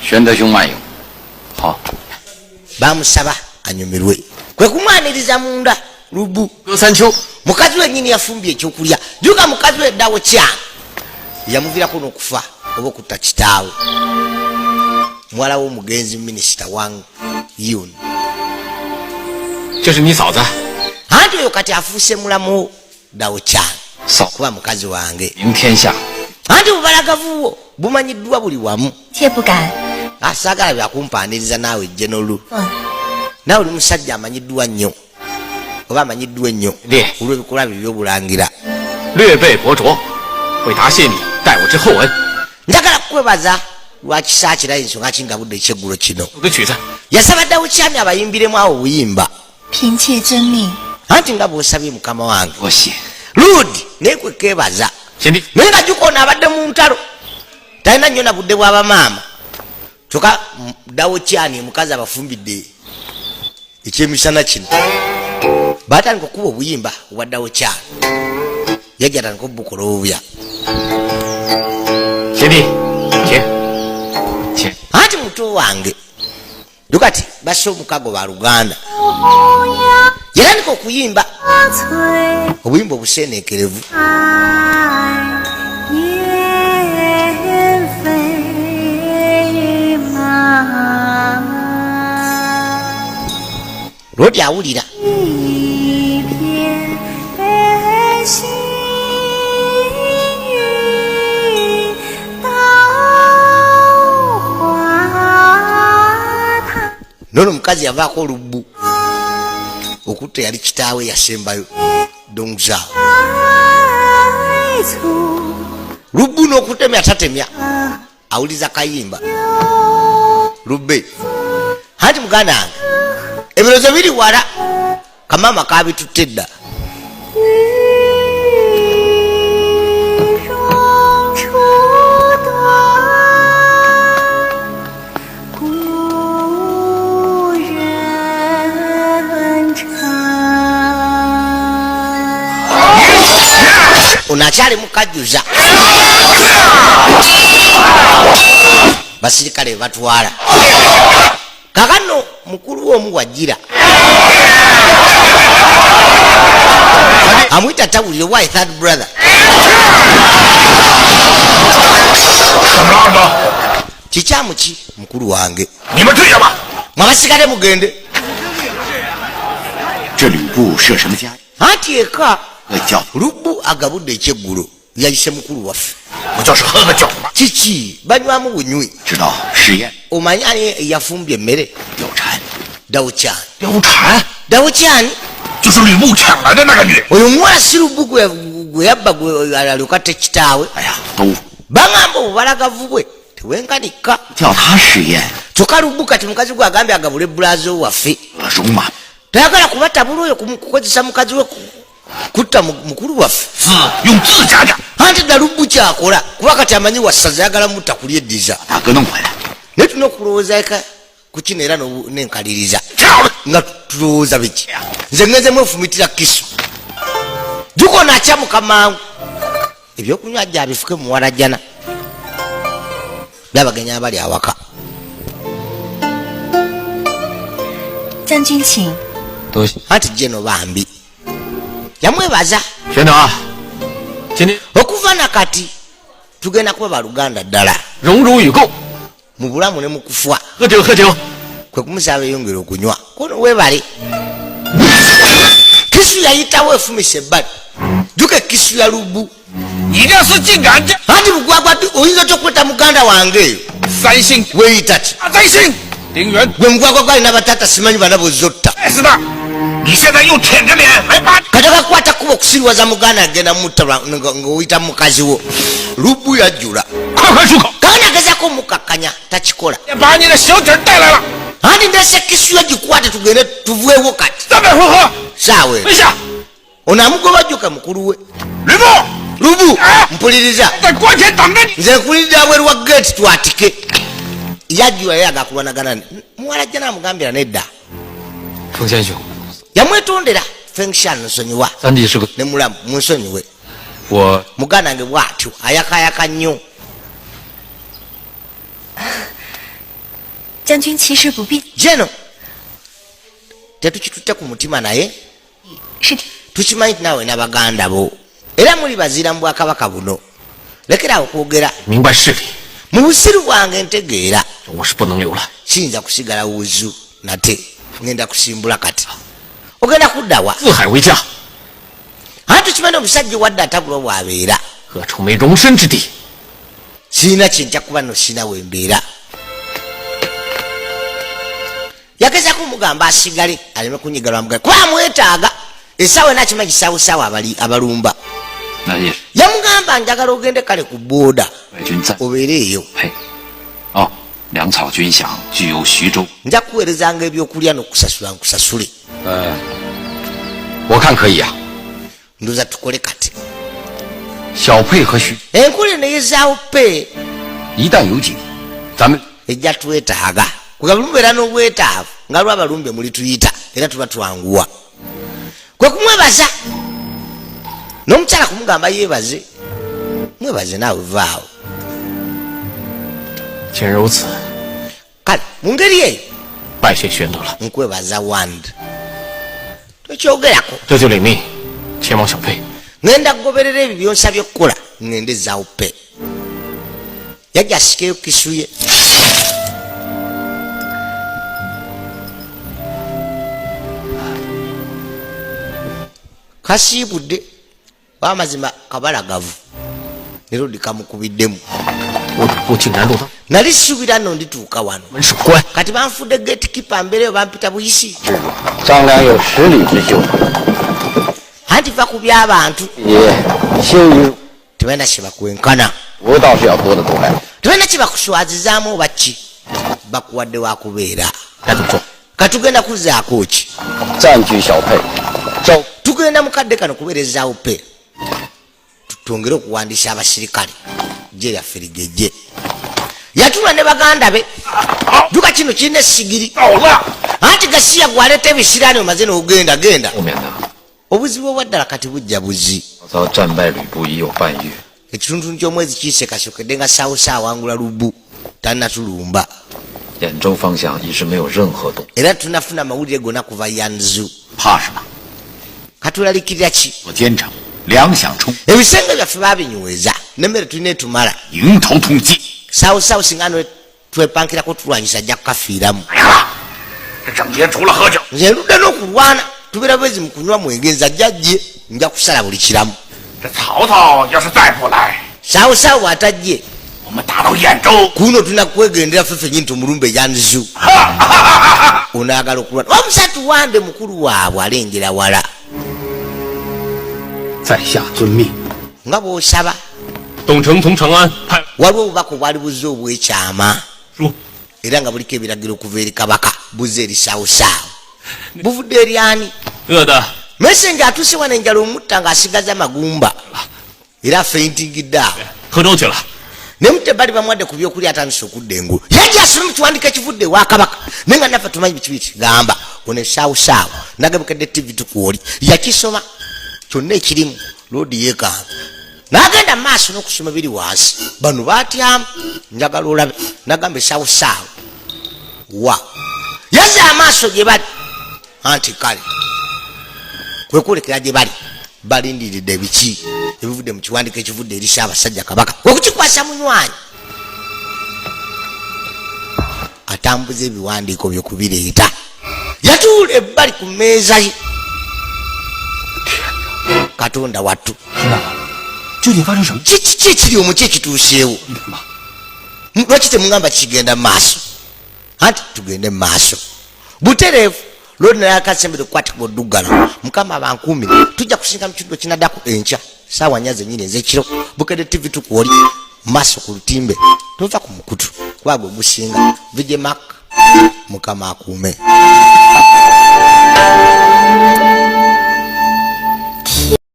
Speaker 7: 玄德兄慢用。好，
Speaker 1: baamusaba anyumirwe kwe kumwaniriza munda lubbu
Speaker 5: 隔三秋，
Speaker 1: mukazi wennyini yafumbye ekyokulya juga mukazi we eddawo kyana yamuviirako n'okufa oba okutta kitaawe muwala w'omugenzi minisita wang yun
Speaker 5: 这是你嫂子。
Speaker 1: anti oyo kati afuuse mulamu ddawo kyana
Speaker 7: 嫂
Speaker 1: kuba mukazi wange
Speaker 7: 明天下，
Speaker 1: anti bubalagavu bwo bumanyiddwa buli wamu
Speaker 8: 妾不敢。
Speaker 1: asaagala byakumpaniriza naawe jenolu
Speaker 8: 嗯，
Speaker 1: naawe oli musajja amanyiddwa nnyo oba amanyiddwa ennyo
Speaker 5: Ndiye.
Speaker 1: olw'ebikolwa bye by'obulangira
Speaker 5: 略备薄拙，为答谢你待我之厚恩。
Speaker 1: njagala kukwebaza lwakisa kirayo ensonga kingabudde ekyeggulo kino
Speaker 5: 我的曲子，
Speaker 1: yasaba ddawo kyami abayimbiremu awo obuyimba
Speaker 8: 嫔妾遵命。
Speaker 1: anti nga bw'osabye mukama wange
Speaker 7: 多谢。
Speaker 1: ludi naye kwe keebaza
Speaker 5: 贤弟，
Speaker 1: naye nga jukoona abadde mu ntalo talina nnyo na budde bw'abamaama kyokka ddawo kyani omukazi abafumbidde ekyemisana kino baatandika okuba obuyimba obwaddawo kyani yajja atandika obukola obubya
Speaker 5: 贤弟，请，请。
Speaker 1: anti muto wange dukati basse omukago ba luganda yatandika okuyimba obuyimba obuseeneekerevu lwoti awulira nono omukazi yavaako olubbu okutta yali kitaawe yasembayo dongzao lubbu n'okutemya tatemya awuliza kayimba lubbe anti muganda wange ebirozo biri wala kamama kabitutte edda unakyali mukajjuza basirikale batwala kakano mukulu w'omu wajjira amwita tawulire why third brother kikyamu ki mukulu wange mwabasigale mugende anti eka lubbu agabudde ekyeggulo yayise mukulu waffe kiki banywamu bunywi omanyi yafumbye emmere dawucyani oyo muwala si lubbu gwe yabba alyokatte kitaawe baŋamba obubalagavu bwe tewenkanika kyokka lubbu kati mukazi gwe agambye agabula ebbulazi waffe tayagala kuba tabula oyo kukozesa mukazi we kutta mukulu waffe anti dda lubbu kyakola kuba kati amanyi wassaza yagala mutta kulyeddiza naye tulina okulowooza eka kukino era nenkaliriza nga tulowooza biki nze ngezemu efumitira kisu juko nakya mukamangu ebyokunywa jja bifuke muwalajjana byabagenya abali awaka anti jeno bambi yamwebaza okuva nakati tugenda kuba baluganda ddala mu bulamu ne mukufa kwe kumusaba eyongera okunywa kono webale kisu yayitawo efumisa ebbali juka kisu ya lubbu anti bugwagwa oyinza tokweta muganda wange eyo weyita ki gwe mugwagwa gwalina batata simanyi bana bozotta katakakwata kuba okusiriwaza muganda agenda mutta ngaoyita mukazi wo lubbu yajjula kana agezako mukakanya takikola anti ndese kisu yagikwate tugende tuveewo kati saawe ono amugoba jjuka mukulu we lubu mpuliriza nze nkulirira abweru wa gate twatike yajjula ye agakulwanagana muwala jja namugambira nedda yamwetondera fengshan nsonyiwa ne mulamu munsonyiwe muganda wange bwatyo ayakayaka nnyo jeno tetukitutte ku mutima naye tukimanyi naawe n'abaganda bo era muli bazira mu bwakabaka buno lekerawo kwogera mu busiru bwange ntegeera siyinza kusigala wuzu nate ngenda kusimbula kati ogenda kuddawa anti tukimanyi omusajja wadde atabula bwabeera sirina kyentya kuba no sina wembeera yagezako omugamba asigale aleme kunyigalwa mugale kuba amwetaaga esaawa nakimanyi kisaawoosaawo abalumba yamugamba njagala ogende kale ku booda obeere eyo nja kuweerezanga ebyokulya n'okusasula nkusasule ndoza tukole kati enkule neyezaawo pe ejja twetaaga kugalubeera n'obwetaavu nga lwabalumbe muli tuyita era tuba twanguwa kwe kumwebaza n'omukyala kumugamba yeebaze mwebaze naawe vaawo kale mu ngeri eyo nkwebaza wand tokyogerako ngenda kugoberera ebyo byonsabye okukola ngende ezaawo pe yajja asikeyo kisuye kasiibudde wamazima kabalagavu nerudi kamukubiddemu nali subira no ndituuka wano kati banfudde gatekeeper mbereyo bampita buyisi
Speaker 5: 张良有10里之秀，
Speaker 1: anti va ku by'abantu
Speaker 5: 也幸于
Speaker 1: tebalina kye bakwenkana
Speaker 5: 我倒是要多得多呀。
Speaker 1: tebalina kye bakuswazizaamu oba ki bakuwadde wakubeera katugenda kuzaako ki
Speaker 5: 暂居小沛，赵
Speaker 1: tugenda mukadde kano kubeerezaawo pe twongere okuwandiisa abasirikale gye lyaffe ligejje yatulwa ne baganda be duka kino kirina essigiri anti gasiya gwaleeta ebisiraani omaze n'ogenda genda
Speaker 3: 后面呢，
Speaker 1: obuzibu obwaddala kati bujja buzi
Speaker 3: 曹操战败吕布已有半月，
Speaker 1: ekitundu ky'omwezi kiise kasookedde nga saawusa awangula lubu tannatulumba
Speaker 3: 兖州方向一直没有任何动，
Speaker 1: era tunafuna mawulire gonna kuva yanzu
Speaker 4: 怕什么？
Speaker 1: katulalikirira ki
Speaker 4: 我坚城，粮饷充，
Speaker 1: ebisenge byaffe babinyweza nemmere tulina etumala
Speaker 4: 迎头痛击。
Speaker 1: saawusaawu singa no twepankirako tulwanyisa ajja kukafiiramu
Speaker 4: 哎呀，这整天除了喝酒，
Speaker 1: nze ludde n'okulwana tubeera bwezi mu kunywa mwenge nze ajjajje nja kusala buli kiramu
Speaker 4: 这曹操要是再不来，
Speaker 1: saawusaawu bw'atajje
Speaker 4: 我们打到兖州，
Speaker 1: kuno tulina kwegendera ffe ffennyini tumulumbe yanzu onaagala okulwana omusatu wande mukulu waabwe alengera wala
Speaker 6: 在下遵命。
Speaker 1: nga bw'osaba
Speaker 2: 董承从长安派
Speaker 1: waliwo obubaka obwali buzze obw'ekyama
Speaker 2: 书，
Speaker 1: era nga buliko ebiragiro okuva eri kabaka buzze eri saawusaawu buvudde eri ani
Speaker 2: 饿的
Speaker 1: mesenje atuuse wano enjala omutta ng'asigaza magumba era afeintingidde awo
Speaker 2: 河州去了。
Speaker 1: ne mutte bali bamuwadde ku byokulya atandise okudda engulu yajja asome mu kiwandiiko ekivudde ewa kabaka naye nga naffe tumanyi biki bikigamba ono esaawusaawu nagabukedde tv tukwoli yakisoma kyonna ekirimu loodi yeekanga n'agenda mu maaso n'okusoma biri wansi bano baatyamu njagala olabe nagamba esaawusaawu wa yazze amaaso gye bali anti kale kwekwolekera gye bali balindiridde ebiki ebivudde mu kiwandiiko ekivudde eri Ssaabasajja kabaka okukikwasa munywanyi atambuza ebiwandiiko bye kubireeta yatuula ebbali ku mmeeza ye katonda wattu
Speaker 6: 究竟发生什么？
Speaker 1: kiki ekiri omuki ekituuseewo lwaki temugamba kigenda mu maaso anti tugende mu maaso butereevu lodi naye akasembere kukwatibwa oddugala mukama abankuumi tujja kusinga mu kitundu kinaddaku enkya saawa nya zennyini ez'ekiro bukedde tv tukwoli maaso ku lutimbe tova ku mukutu kubagwe gusinga vije mak mukama akuume